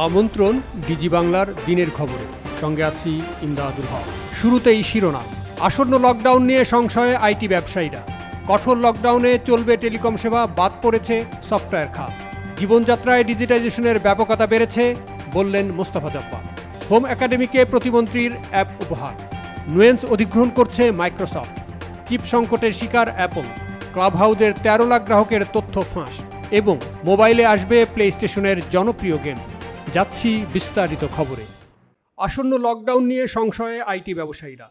আমন্ত্রণ ডিজি বাংলার দিনের খবরে, সঙ্গে আছি ইমদাদুল হক। শুরুতেই শিরোনাম। আসন্ন লকডাউন নিয়ে সংশয়ে আইটি ব্যবসায়ীরা। কঠোর লকডাউনে চলবে টেলিকম সেবা, বাদ পড়েছে সফটওয়্যার খাত। জীবনযাত্রায় ডিজিটাইজেশনের ব্যাপকতা বেড়েছে, বললেন মোস্তফা জব্বার। হোম একাডেমিকে প্রতিমন্ত্রীর অ্যাপ উপহার। নুয়েন্স অধিগ্রহণ করছে মাইক্রোসফট। চিপ সংকটের শিকার অ্যাপল। ক্লাব হাউসের 13 লাখ গ্রাহকের তথ্য ফাঁস। এবং মোবাইলে আসবে প্লে স্টেশনের জনপ্রিয় গেম। যাচ্ছি বিস্তারিত খবরে। আসন্ন লকডাউন নিয়ে সংশয়ে আইটি ব্যবসায়ীরা।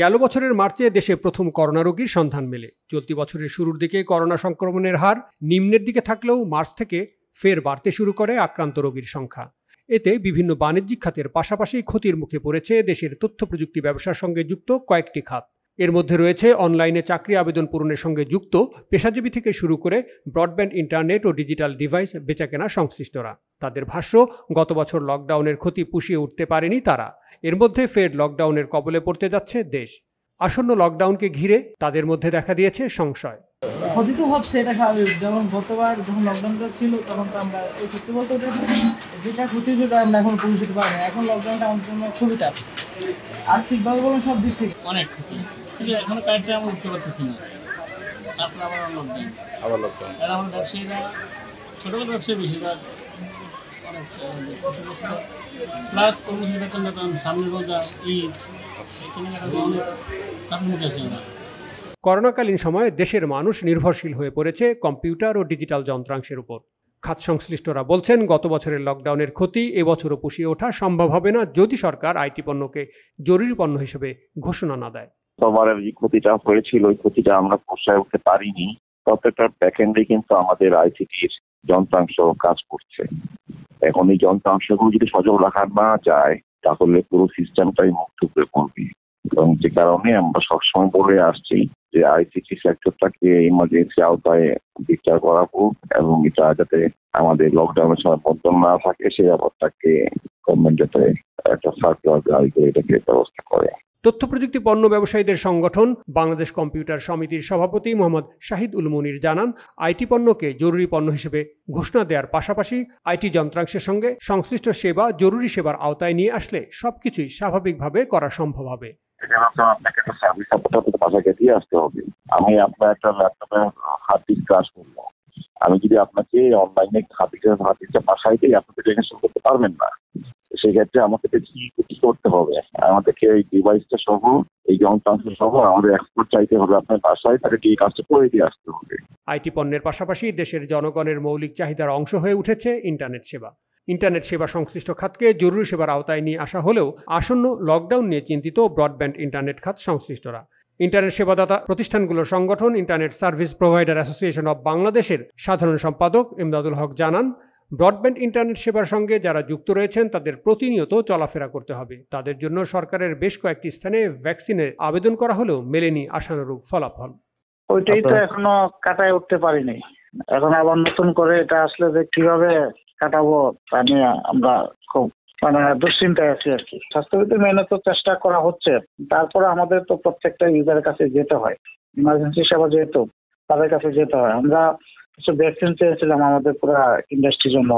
গেল বছরের মার্চে দেশে প্রথম করোনা রোগীর সন্ধান মেলে। চলতি বছরের শুরুর দিকে করোনা সংক্রমণের হার নিম্নের দিকে থাকলেও মার্চ থেকে ফের বাড়তে শুরু করে আক্রান্ত রোগীর সংখ্যা। এতে বিভিন্ন বাণিজ্যিক খাতের পাশাপাশি ক্ষতির মুখে পড়েছে দেশের তথ্য প্রযুক্তি ব্যবসার সঙ্গে যুক্ত কয়েকটি খাত। এর মধ্যে রয়েছে অনলাইনে চাকরি আবেদন পূরণের সঙ্গে যুক্ত পেশাজীবী থেকে শুরু করে ব্রডব্যান্ড ইন্টারনেট ও ডিজিটাল ডিভাইস বেচাকেনা সংশ্লিষ্টরা। তাদের ভাষ্য, গত বছর লকডাউনের ক্ষতি পুষিয়ে উঠতে পারেনি তারা। এর মধ্যে ফের লকডাউনের কবলে পড়তে যাচ্ছে দেশ। আসন্ন লকডাউনকে ঘিরে তাদের মধ্যে দেখা দিয়েছে সংশয়। ক্ষতি তো হচ্ছে, এটা স্বাভাবিক। যেমন গতবার যখন লকডাউনটা ছিল তখন তো আমরা এই সত্যি বলতে যেটা ক্ষতি সেটা আমরা এখন পৌঁছতে পারি না। এখন লকডাউনটা আমাদের জন্য খুবই চাপ, আর্থিকভাবে বলুন, সব দিক থেকে অনেক ক্ষতি। এখনো কারেন্টে আমরা উঠতে পারতেছি না, তারপরে আবার লকডাউন এটা আমার ব্যবসায়ীরা, ছোটখাটো ব্যবসায়ী বেশিরভাগ অনেক প্লাস কর্মচারী বেতন সামনে রোজা, ঈদ, অনেক তার মুখে আছে। আমরা করোনাকালীন সময়ে দেশের মানুষ নির্ভরশীল হয়ে পড়েছে কম্পিউটার ও ডিজিটাল যন্ত্রাংশের উপর। খাত সংশ্লিষ্টরা বলছেন, গত বছরের লকডাউনের ক্ষতি এবছরও পুষিয়ে ওঠা সম্ভব হবে না যদি সরকার আইটি পণ্যকে জরুরি পণ্য হিসেবে ঘোষণা না দেয়। সবার যে ক্ষতিটা হয়েছিল ওই ক্ষতিটা আমরা পোষায় উঠতে পারিনি। প্রত্যেকটা ব্যাকএন্ডে কিন্তু আমাদের আইসিটির যন্ত্রাংশ কাজ করছে। এখন এই যন্ত্রাংশগুলো যদি সচল রাখা না যায় তাহলে পুরো সিস্টেমটাই মুক্ত করে পড়বে। এবং যে কারণে আমরা সবসময় বলে আসছি যে আইসিটি সেক্টরটাকে ইমার্জেন্সি আওতায় বিচার করা হোক এবং এটা যাতে আমাদের লকডাউনের সময় বন্ধ না থাকে সেই ব্যাপারটাকে গভর্নমেন্ট যাতে একটা সার্কুলার জারি করে এটাকে ব্যবস্থা করে। তথ্য প্রযুক্তি পণ্য ব্যবসায়ীদের সংগঠন বাংলাদেশ কম্পিউটার সমিতির সভাপতি মোহাম্মদ শাহিদ উল মুনির জানান, আইটি পণ্যকে জরুরি পণ্য হিসেবে ঘোষণা দেওয়ার পাশাপাশি আইটি যন্ত্রাংশের সঙ্গে সংশ্লিষ্ট সেবা জরুরি সেবার আওতায় নিয়ে আসলে সবকিছুই স্বাভাবিকভাবে করা সম্ভব হবে। আপনাকে একটা সার্ভিস বাসাকে দিয়ে আসতে হবে। আমি আপনার একটা ল্যাপটপে হার্ড ডিস্ক ক্রাশ করবো, আমি যদি আপনাকে অনলাইনে হার্ড ডিস্কটা বাসায় দিই আপনি টেকনিশন করতে পারবেন না। সেক্ষেত্রে আমাকে কি করতে হবে, আমাদেরকে এই ডিভাইসটা সহ এই যন্ত্রাংশ সহ আমাদের এক্সপোর্ট চাইতে হবে আপনার বাসায়, তাকে এই কাজটা করে দিয়ে আসতে হবে। আইটি পণ্যের পাশাপাশি দেশের জনগণের মৌলিক চাহিদার অংশ হয়ে উঠেছে ইন্টারনেট সেবা। ইন্টারনেট সেবা সংশ্লিষ্ট খাতকে জরুরি সেবার আওতায় নিয়ে আসা হলেও আসন্ন লকডাউন নিয়ে চিন্তিত ব্রডব্যান্ড ইন্টারনেট খাত সংশ্লিষ্টরা। ইন্টারনেট সেবাদাতা প্রতিষ্ঠানগুলোর সংগঠন internet service provider association of বাংলাদেশের সাধারণ সম্পাদক ইমদাদুল হক জানান, ব্রডব্যান্ড ইন্টারনেট সেবার সঙ্গে যারা যুক্ত রয়েছেন তাদের প্রতিনিয়ত চলাফেরা করতে হবে। তাদের জন্য সরকারের বেশ কয়েকটি স্থানে ভ্যাকসিনের আবেদন করা হলেও মেলেনি আশানুরূপ ফলাফল। ওইটাই তো এখনো কাটায় উঠতে পারিনি। এখন আবার নতুন করে এটা আসলে যে কিভাবে কাটাবো তা নিয়ে আমরা খুব দুশ্চিন্তায় আছি আর কি। স্বাস্থ্যবিধি মেনে তো চেষ্টা করা হচ্ছে, তারপরে আমাদের তো প্রত্যেকটা ইউজারের কাছে যেতে হয়, ইমার্জেন্সি সেবা যেহেতু তাদের কাছে যেতে হয়। আমরা কিছু ভ্যাকসিন চেয়েছিলাম আমাদের পুরো ইন্ডাস্ট্রির জন্য,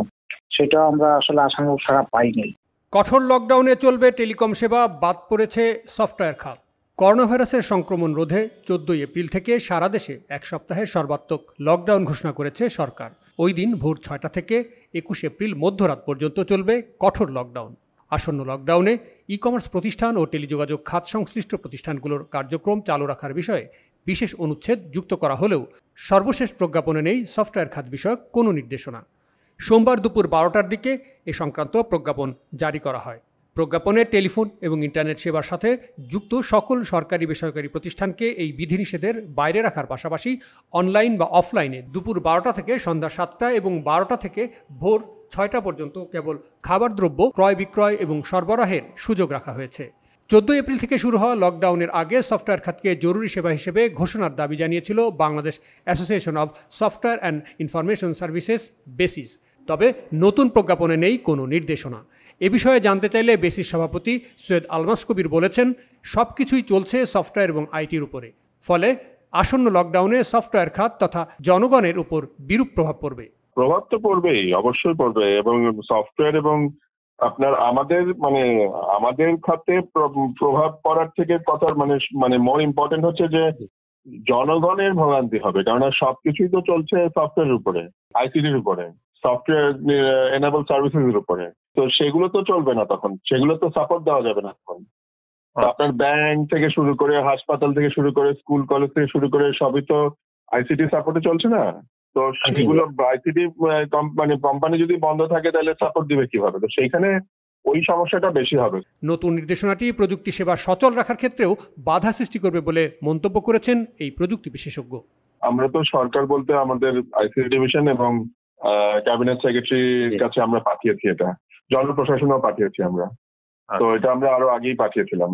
সেটাও আমরা আসলে আশানুরূপ সাড়া পাইনি। কঠোর লকডাউনে চলবে টেলিকম সেবা, বাদ পড়েছে সফটওয়্যার খাত। করোনা ভাইরাসের সংক্রমণ রোধে 14 এপ্রিল থেকে সারা দেশে এক সপ্তাহের সর্বাত্মক লকডাউন ঘোষণা করেছে সরকার। ওই দিন ভোর 6টা থেকে 21 এপ্রিল মধ্যরাত পর্যন্ত চলবে কঠোর লকডাউন। আসন্ন লকডাউনে ই কমার্স প্রতিষ্ঠান ও টেলিযোগাযোগ খাত সংশ্লিষ্ট প্রতিষ্ঠানগুলোর কার্যক্রম চালু রাখার বিষয়ে বিশেষ অনুচ্ছেদ যুক্ত করা হলেও সর্বশেষ প্রজ্ঞাপনে নেই সফটওয়্যার খাত বিষয়ক কোনো নির্দেশনা। সোমবার দুপুর 12টার দিকে এ সংক্রান্ত প্রজ্ঞাপন জারি করা হয়। প্রজ্ঞাপনে টেলিফোন এবং ইন্টারনেট সেবার সাথে যুক্ত সকল সরকারি বেসরকারি প্রতিষ্ঠানকে এই বিধিনিষেধের বাইরে রাখার পাশাপাশি অনলাইন বা অফলাইনে দুপুর 12টা থেকে সন্ধ্যা 7টা এবং 12টা থেকে ভোর 6টা পর্যন্ত কেবল খাবার দ্রব্য ক্রয় বিক্রয় এবং সরবরাহের সুযোগ রাখা হয়েছে। 14 এপ্রিল থেকে শুরু হওয়া লকডাউনের আগে সফটওয়্যার খাতকে জরুরি সেবা হিসেবে ঘোষণার দাবি জানিয়েছিল Bangladesh association of software and information services basis. তবে নতুন প্রজ্ঞাপনে নেই কোনো নির্দেশনা। এ বিষয়ে জানতে চাইলে বেসিস সভাপতি সৈয়দ আলমাস কবির বলেছেন, সব কিছুই চলছে সফটওয়্যার এবং আইটির উপরে, ফলে আসন্ন লকডাউনে সফটওয়্যার খাত তথা জনগণের উপর বিরূপ প্রভাব পড়বে। প্রভাব তো পড়বেই, অবশ্যই পড়বে। এবং সফটওয়্যার এবং আপনার আমাদের খাতে প্রভাব পড়ার থেকে কথা মানে মোর ইম্পর্টেন্ট হচ্ছে যে জনগণের ভোগান্তি হবে, কেননা সবকিছুই তো চলছে সফটওয়্যারের উপরে, আইসিটির উপরে, সফটওয়্যার এনেবল সার্ভিসেস এর উপরে। তো সেগুলো তো চলবে না, তখন সেগুলো তো সাপোর্ট দেওয়া যাবে না। তখন আপনার ব্যাংক থেকে শুরু করে, হাসপাতাল থেকে শুরু করে, স্কুল কলেজ থেকে শুরু করে সবই তো আইসিটি সাপোর্টে চলছে না। তো সেগুলো আইসিটি কোম্পানি যদি বন্ধ থাকে তাহলে সাপোর্ট দিবে কিভাবে? তো সেইখানে ওই সমস্যাটা বেশি হবে। নতুন নির্দেশনাটি প্রযুক্তি সেবা সচল রাখার ক্ষেত্রেও বাধা সৃষ্টি করবে বলে মন্তব্য করেছেন এই প্রযুক্তি বিশেষজ্ঞ। আমরা তো সরকার বলতে আমাদের আইসিটি ডিভিশন এবং ক্যাবিনেট সেক্রেটারির কাছে আমরা পাঠিয়েছি, এটা জনপ্রশাসনেও পাঠিয়েছি আমরা। তো এটা আমরা আরো আগেই পাঠিয়েছিলাম।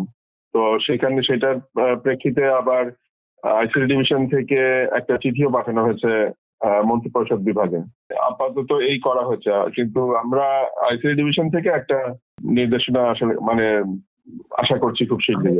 তো সেখানে সেটার প্রেক্ষিতে আবার আইসিটি ডিভিশন থেকে একটা চিঠিও পাঠানো হয়েছে মন্ত্রিপরিষদ বিভাগে। আপাতত এই করা হয়েছে, কিন্তু আমরা আইসিটি ডিভিশন থেকে একটা নির্দেশনা আসলে আশা করছি খুব শীঘ্রই।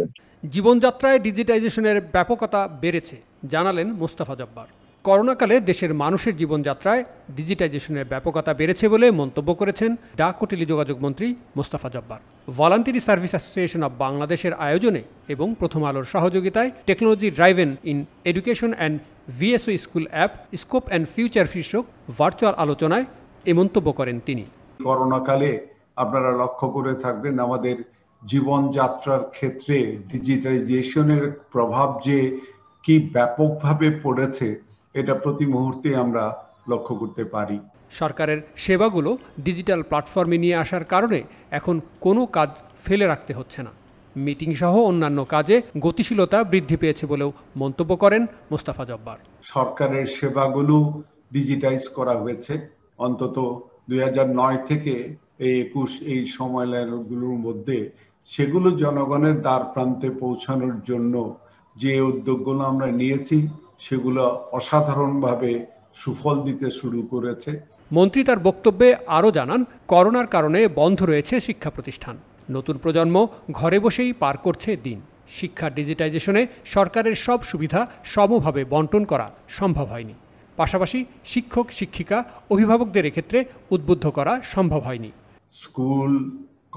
জীবনযাত্রায় ডিজিটাইজেশনের ব্যাপকতা বেড়েছে জানালেন মোস্তফা জব্বার। করোনাকালে দেশের মানুষের জীবনযাত্রায় ডিজিটাইজেশনের ব্যাপকতা বেড়েছে বলে মন্তব্য করেছেন ডাক ও টেলিযোগাযোগ মন্ত্রী Mustafa Jabbar. Voluntary service association of বাংলাদেশের আয়োজনে এবং প্রথম আলোর সহযোগিতায় technology driven in education and VSO school app scope and future শীর্ষক ভার্চুয়াল আলোচনায় এ মন্তব্য করেন তিনি। করোনাকালে আপনারা লক্ষ্য করে থাকবেন আমাদের জীবনযাত্রার ক্ষেত্রে ডিজিটাইজেশনের প্রভাব যে কি ব্যাপকভাবে পড়েছে এটা প্রতি মুহূর্তে আমরা লক্ষ্য করতে পারি। সরকারের সেবাগুলো ডিজিটাল প্ল্যাটফর্মে নিয়ে আসার কারণে এখন কোনো কাজ ফেলে রাখতে হচ্ছে না। মিটিং সহ অন্যান্য কাজে গতিশীলতা বৃদ্ধি পেয়েছে বলেও মন্তব্য করেন মোস্তফা জব্বার। সরকারের সেবাগুলো ডিজিটাইজ করা হয়েছে অন্তত 2009 থেকে 2021 এই সময়গুলোর মধ্যে। সেগুলো জনগণের দ্বার প্রান্তে পৌঁছানোর জন্য যে উদ্যোগগুলো আমরা নিয়েছি সেগুলো অসাধারণভাবে সুফল দিতে শুরু করেছে। মন্ত্রী তার বক্তব্যে আরও জানান, করোনার কারণে বন্ধ রয়েছে শিক্ষা প্রতিষ্ঠান। নতুন প্রজন্ম ঘরে বসেই পার করছে দিন। শিক্ষা ডিজিটাইজেশনে সরকারের সব সুবিধা সমভাবে বন্টন করা সম্ভব হয়নি। পাশাপাশি শিক্ষক শিক্ষিকা অভিভাবকদের এক্ষেত্রে উদ্বুদ্ধ করা সম্ভব হয়নি। স্কুল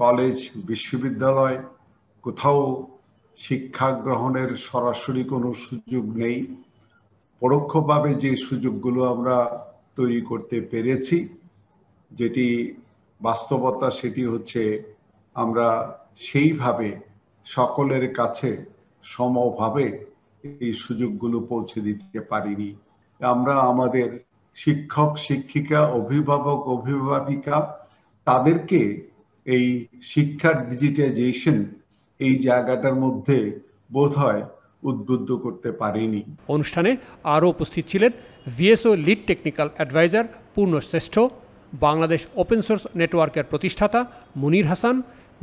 কলেজ বিশ্ববিদ্যালয় কোথাও শিক্ষা গ্রহণের সরাসরি কোনো সুযোগ নেই। পরোক্ষভাবে যে সুযোগগুলো আমরা তৈরি করতে পেরেছি, যেটি বাস্তবতা, সেটি হচ্ছে আমরা সেইভাবে সকলের কাছে সমভাবে এই সুযোগগুলো পৌঁছে দিতে পারিনি। আমরা আমাদের শিক্ষক শিক্ষিকা অভিভাবক অভিভাবিকা তাদেরকে এই শিক্ষার ডিজিটাইজেশন এই জায়গাটার মধ্যে বোধহয় উদ্বুদ্ধ করতে পারেনি। অনুষ্ঠানে আরও উপস্থিত ছিলেন ভিএসও লিড টেকনিক্যাল অ্যাডভাইজার পূর্ণ শ্রেষ্ঠ, বাংলাদেশ ওপেন সোর্স নেটওয়ার্কের প্রতিষ্ঠাতা মুনির হাসান,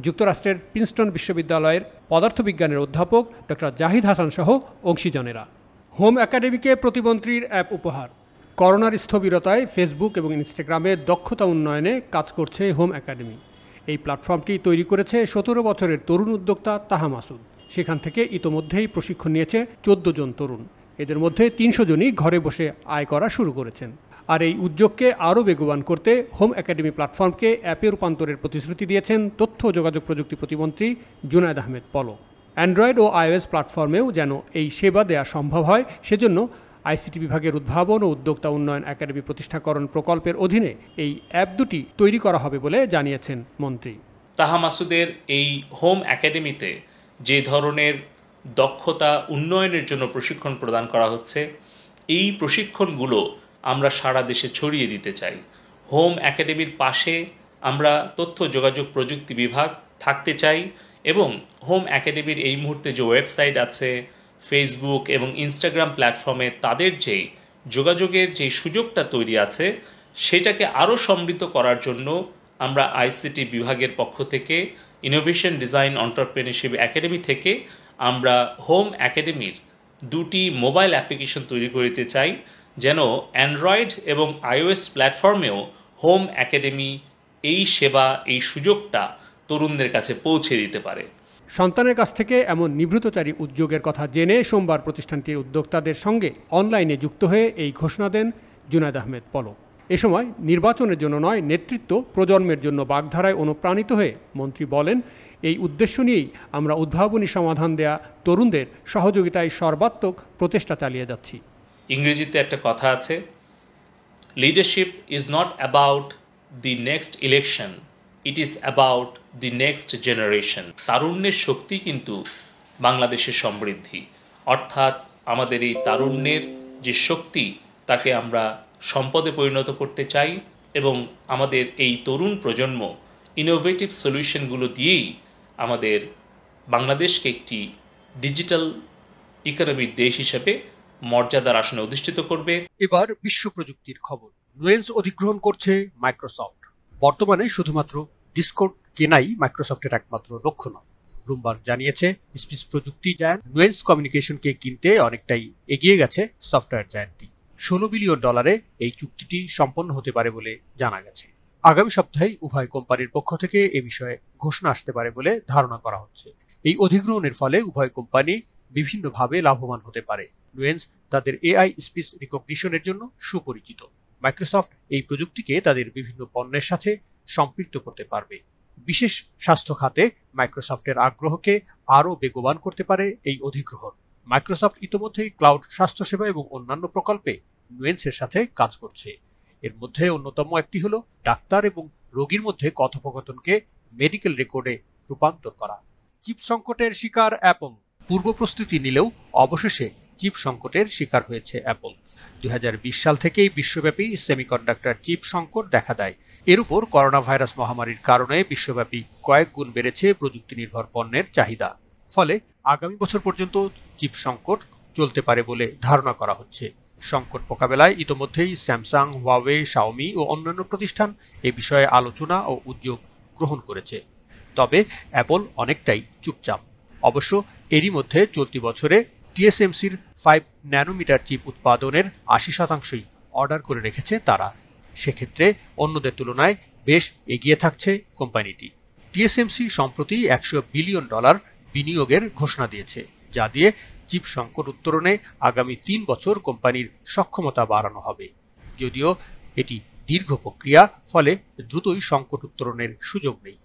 যুক্তরাষ্ট্রের প্রিন্সটন বিশ্ববিদ্যালয়ের পদার্থবিজ্ঞানের অধ্যাপক ডক্টর জাহিদ হাসান সহ অংশীজনেরা। হোম একাডেমিকে প্রতিমন্ত্রীর অ্যাপ উপহার। করোনার স্থবিরতায় ফেসবুক এবং ইনস্টাগ্রামে দক্ষতা উন্নয়নে কাজ করছে হোম একাডেমি। এই প্ল্যাটফর্মটি তৈরি করেছে 17 বছরের তরুণ উদ্যোক্তা তাহা মাসুদ। সেখান থেকে ইতোমধ্যেই প্রশিক্ষণ নিয়েছে 14 জন তরুণ। এদের মধ্যে 300 জনই ঘরে বসে আয় করা শুরু করেছেন। আর এই উদ্যোগকে আরও বেগবান করতে হোম একাডেমি প্ল্যাটফর্মকে অ্যাপে রূপান্তরের প্রতিশ্রুতি দিয়েছেন তথ্য ও যোগাযোগ প্রযুক্তি প্রতিমন্ত্রী জুনায়েদ আহমেদ পলক। অ্যান্ড্রয়েড ও আইওএস প্ল্যাটফর্মেও যেন এই সেবা দেওয়া সম্ভব হয়, সেজন্য আইসিটি বিভাগের উদ্ভাবন ও উদ্যোক্তা উন্নয়ন একাডেমি প্রতিষ্ঠাকরণ প্রকল্পের অধীনে এই অ্যাপ দুটি তৈরি করা হবে বলে জানিয়েছেন মন্ত্রী। তাহা মাসুদের এই হোম একাডেমিতে যে ধরনের দক্ষতা উন্নয়নের জন্য প্রশিক্ষণ প্রদান করা হচ্ছে, এই প্রশিক্ষণগুলো আমরা সারা দেশে ছড়িয়ে দিতে চাই। হোম একাডেমির পাশে আমরা তথ্য যোগাযোগ প্রযুক্তি বিভাগ থাকতে চাই এবং হোম একাডেমির এই মুহূর্তে যে ওয়েবসাইট আছে, ফেসবুক এবং ইনস্টাগ্রাম প্ল্যাটফর্মে তাদের যেই যোগাযোগের যে সুযোগটা তৈরি আছে সেটাকে আরও সমৃদ্ধ করার জন্য আমরা আইসিটি বিভাগের পক্ষ থেকে ইনোভেশন ডিজাইন এন্টারপ্রেনিয়রশিপ একাডেমি থেকে আমরা হোম একাডেমির 2টি মোবাইল অ্যাপ্লিকেশন তৈরি করতে চাই, যেন অ্যান্ড্রয়েড এবং iOS প্ল্যাটফর্মেও হোম একাডেমি এই সেবা, এই সুযোগটা তরুণদের কাছে পৌঁছে দিতে পারে। সন্তানের কাছ থেকে এমন নিভৃতচারী উদ্যোগের কথা জেনে সোমবার প্রতিষ্ঠানটির উদ্যোক্তাদের সঙ্গে অনলাইনে যুক্ত হয়ে এই ঘোষণা দেন জুনায়েদ আহমেদ পলক। এ সময় নির্বাচনের জন্য নয়, নেতৃত্ব প্রজন্মের জন্য বাগধারায় অনুপ্রাণিত হয়ে মন্ত্রী বলেন, এই উদ্দেশ্য নিয়েই আমরা উদ্ভাবনী সমাধান দেয়া তরুণদের সহযোগিতায় সর্বাত্মক প্রচেষ্টা চালিয়ে যাচ্ছি। ইংরেজিতে একটা কথা আছে, leadership is not about the next election, it is about the next generation. তারুণ্যের শক্তি কিন্তু বাংলাদেশের সমৃদ্ধি, অর্থাৎ আমাদের এই তারুণ্যের যে শক্তি তাকে আমরা সম্পদে পরিণত করতে চাই এবং আমাদের এই তরুণ প্রজন্ম ইনোভেটিভ সলিউশনগুলো দিয়েই আমাদের বাংলাদেশকে একটি ডিজিটাল ইকোনমির দেশ হিসেবে মর্যাদার আসনে অধিষ্ঠিত করবে। এবার বিশ্ব প্রযুক্তির খবর। নুয়েন্স অধিগ্রহণ করছে মাইক্রোসফট। বর্তমানে শুধুমাত্র ডিসকর্ড কেনাই মাইক্রোসফটের একমাত্র লক্ষ্য নয়। ব্লুমবার্গ জানিয়েছে, স্পিচ প্রযুক্তি জায়ান্ট নুয়েন্স কমিউনিকেশনকে কিনতে অনেকটাই এগিয়ে গেছে সফটওয়্যার জায়ান্টটি। $16 বিলিয়ন এই চুক্তিটি সম্পন্ন হতে পারে বলে জানা গেছে। আগামী সপ্তাহে উভয় কোম্পানির পক্ষ থেকে এ বিষয়ে ঘোষণা আসতে পারে বলে ধারণা করা হচ্ছে। এই অধিগ্রহণের ফলে উভয় কোম্পানি বিভিন্নভাবে লাভবান হতে পারে। নুয়েন্স তাদের AI স্পিচ রিকগনিশনের জন্য সুপরিচিত। মাইক্রোসফট এই প্রযুক্তিকে তাদের বিভিন্ন পণ্যের সাথে সম্পৃক্ত করতে পারবে। বিশেষ স্বাস্থ্য খাতে মাইক্রোসফটের আগ্রহকে আরও বেগবান করতে পারে এই অধিগ্রহণ। মাইক্রোসফট ইতোমধ্যেই ক্লাউড স্বাস্থ্যসেবা এবং অন্যান্য প্রকল্পে নুয়েন্সের সাথে কাজ করছে। এর মধ্যে অন্যতম একটি হলো ডাক্তার এবং রোগীর মধ্যে কথোপকথনকে মেডিকেল রেকর্ডে রূপান্তর করা। চিপ সংকটের শিকার অ্যাপল। পূর্ব প্রস্তুতি নিলেও অবশেষে চিপ সংকটের শিকার হয়েছে অ্যাপল। 2020 সাল থেকেই বিশ্বব্যাপী সেমিকন্ডাক্টর চিপ সংকট দেখা দেয়। এর উপর করোনা ভাইরাস মহামারীর কারণে বিশ্বব্যাপী কয়েক গুণ বেড়েছে প্রযুক্তি নির্ভর পণ্যের চাহিদা। ফলে আগামী বছর পর্যন্ত চিপ সংকট চলতে পারে বলে ধারণা করা হচ্ছে। সংকট মোকাবেলায় ইতোমধ্যেই স্যামসাং, হুয়াওয়ে, শাওমি ও অন্যান্য প্রতিষ্ঠান এ বিষয়ে আলোচনা ও উদ্যোগ গ্রহণ করেছে। তবে অ্যাপল অনেকটাই চুপচাপ। অবশ্য এরই মধ্যে চলতি বছরে TSMCর 5 ন্যানোমিটার চিপ উৎপাদনের 80% অর্ডার করে রেখেছে তারা। সেক্ষেত্রে অন্যদের তুলনায় বেশ এগিয়ে থাকছে কোম্পানিটি। TSMC সম্প্রতি $100 বিলিয়ন বিনিয়োগের ঘোষণা দিয়েছে, যা দিয়ে চিপ সংকট উত্তরণে আগামী 3 বছর কোম্পানির সক্ষমতা বাড়ানো হবে। যদিও এটি দীর্ঘ প্রক্রিয়া, ফলে দ্রুতই সংকট উত্তরণের সুযোগ নেই।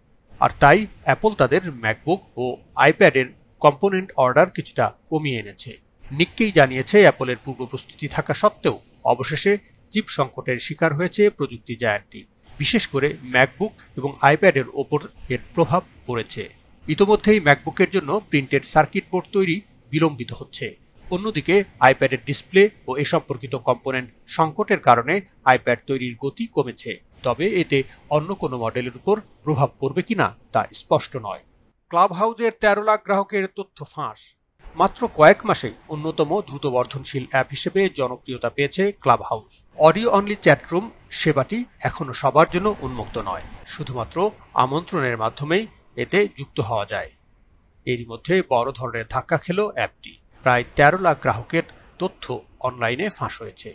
আর তাই অ্যাপল তাদের ম্যাকবুক ও আইপ্যাডের কম্পোনেন্ট অর্ডার কিছুটা কমিয়ে এনেছে। নিক্কেই জানিয়েছে, অ্যাপলের পূর্ব প্রস্তুতি থাকা সত্ত্বেও অবশেষে চিপ সংকটের শিকার হয়েছে প্রযুক্তি জায়ান্টটি। বিশেষ করে ম্যাকবুক এবং আইপ্যাডের ওপর এর প্রভাব পড়েছে। ইতোমধ্যেই ম্যাকবুকের জন্য প্রিন্টেড সার্কিট বোর্ড তৈরি বিলম্বিত হচ্ছে। অন্যদিকে আইপ্যাডের ডিসপ্লে ও এ সম্পর্কিত কম্পোনেন্ট সংকটের কারণে আইপ্যাড তৈরির গতি কমেছে। তবে এতে অন্য কোনো মডেলের উপর প্রভাব পড়বে কিনা তা স্পষ্ট নয়। ক্লাব হাউজের 13 লাখ গ্রাহকের তথ্য ফাঁস। মাত্র কয়েক মাসে অন্যতম দ্রুত বর্ধনশীল অ্যাপ হিসেবে জনপ্রিয়তা পেয়েছে club house. Audio only chatroom সেবাটি এখনো সবার জন্য উন্মুক্ত নয়, শুধুমাত্র আমন্ত্রণের মাধ্যমেই এতে যুক্ত হওয়া যায়। এরই মধ্যে বড় ধরনের ধাক্কা খেল অ্যাপটি। প্রায় 13 লাখ গ্রাহকের তথ্য অনলাইনে ফাঁস হয়েছে।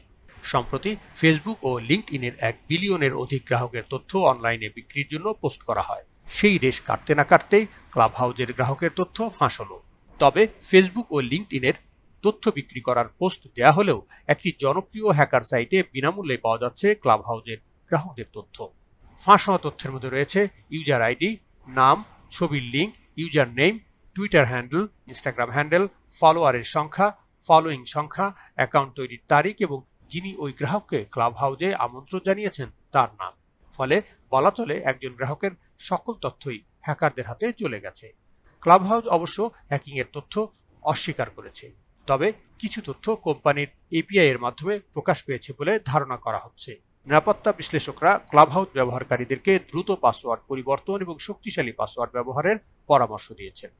সম্প্রতি ফেসবুক ও লিঙ্কডইনের 1 বিলিয়নের অধিক গ্রাহকের তথ্য অনলাইনে বিক্রির জন্য পোস্ট করা হয়। সেই রেশ কাটতে না কাটতেই ক্লাব হাউজের গ্রাহকের তথ্য ফাঁস হলো। তবে ফেসবুক ও লিঙ্কডইনের তথ্য বিক্রি করার পোস্ট দেয়া হলেও একটি জনপ্রিয় হ্যাকার সাইটে বিনামূল্যে পাওয়া যাচ্ছে ক্লাব হাউজের গ্রাহকদের তথ্য। ফাঁস হওয়া তথ্যের মধ্যে রয়েছে ইউজার আইডি, নাম, ছবির link, user name, Twitter handle, Instagram handle, ফলোয়ারের সংখ্যা, ফলোয়িং সংখ্যা, অ্যাকাউন্ট তৈরির তারিখ এবং যিনি ওই গ্রাহককে ক্লাব হাউজে আমন্ত্রণ জানিয়েছেন তার নাম। ফলে বলা চলে একজন গ্রাহকের সকল তথ্যই হ্যাকারদের হাতে চলে গেছে। ক্লাব হাউস অবশ্য হ্যাকিং এর তথ্য অস্বীকার করেছে। তবে কিছু তথ্য কোম্পানির API এর মাধ্যমে প্রকাশ পেয়েছে বলে ধারণা করা হচ্ছে। নিরাপত্তা বিশ্লেষকরা ক্লাব হাউস ব্যবহারকারীদেরকে দ্রুত পাসওয়ার্ড পরিবর্তন এবং শক্তিশালী পাসওয়ার্ড ব্যবহারের পরামর্শ দিয়েছেন।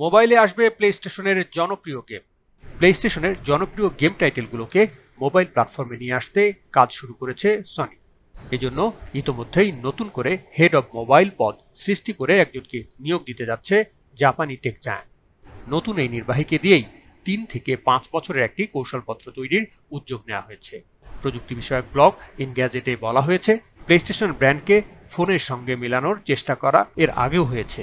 মোবাইলে আসবে প্লেস্টেশনের জনপ্রিয় গেম। প্লেস্টেশনের জনপ্রিয় গেম টাইটেলগুলোকে মোবাইল প্ল্যাটফর্মে নিয়ে আসতে কাজ শুরু করেছে সনি। এজন্য ইতোমধ্যেই নতুন করে হেড অব মোবাইল পদ সৃষ্টি করে একজনকে নিয়োগ দিতে যাচ্ছে জাপানি টেক জায়ান্ট। নতুন এই নির্বাহীকে দিয়েই 3 থেকে 5 বছরের একটি কৌশলপত্র তৈরির উদ্যোগ নেওয়া হয়েছে। প্রযুক্তি বিষয়ক ব্লগ ইনগ্যাজেটে বলা হয়েছে, প্লেস্টেশন ব্র্যান্ডকে ফোনের সঙ্গে মেলানোর চেষ্টা করা এর আগেও হয়েছে।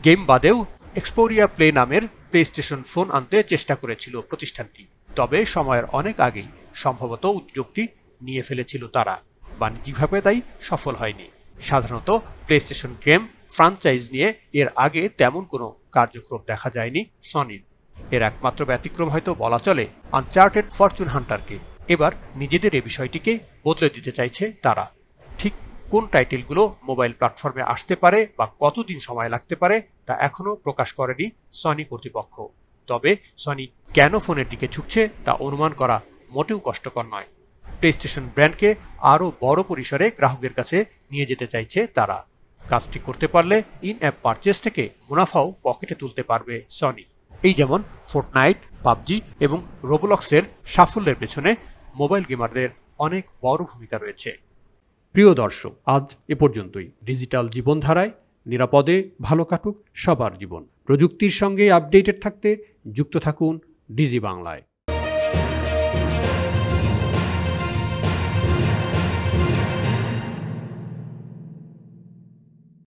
গেম বাদেও এক্সপোরিয়া প্লে নামের প্লেস্টেশন ফোন আনতে চেষ্টা করেছিল প্রতিষ্ঠানটি, তবে সময়ের অনেক আগেই সম্ভবত উদ্যোগটি নিয়ে ফেলেছিল তারা। বাণিজ্যিকভাবে তাই সফল হয়নি। সাধারণত প্লেস্টেশন গেম ফ্রাঞ্চাইজ নিয়ে এর আগে তেমন কোনো কার্যক্রম দেখা যায়নি সনির। এর একমাত্র ব্যতিক্রম হয়তো বলা চলে আনচার্টেড ফরচুন হান্টারকে। এবার নিজেদের এই বিষয়টিকে বদলে দিতে চাইছে তারা। ঠিক কোন টাইটেলগুলো মোবাইল প্ল্যাটফর্মে আসতে পারে বা কতদিন সময় লাগতে পারে তা এখনও প্রকাশ করেনি সনি কর্তৃপক্ষ। তবে সনি কেন ফোনের দিকে ঝুঁকছে তা অনুমান করা মোটেও কষ্টকর নয়। প্লেস্টেশন ব্র্যান্ডকে আরও বড় পরিসরে গ্রাহকদের কাছে নিয়ে যেতে চাইছে তারা। কাজটি করতে পারলে ইন অ্যাপ পারচেস থেকে মুনাফাও পকেটে তুলতে পারবে সনি। এই যেমন ফোর্টনাইট, পাবজি এবং রোবলক্সের সাফল্যের পেছনে মোবাইল গেমারদের অনেক বড় ভূমিকা রয়েছে। প্রিয় দর্শক, আজ এ পর্যন্তই। ডিজিটাল জীবনধারায় নিরাপদে ভালো কাটুক সবার জীবন। প্রযুক্তির সঙ্গে আপডেটেড থাকতে যুক্ত থাকুন ডিজি বাংলায়।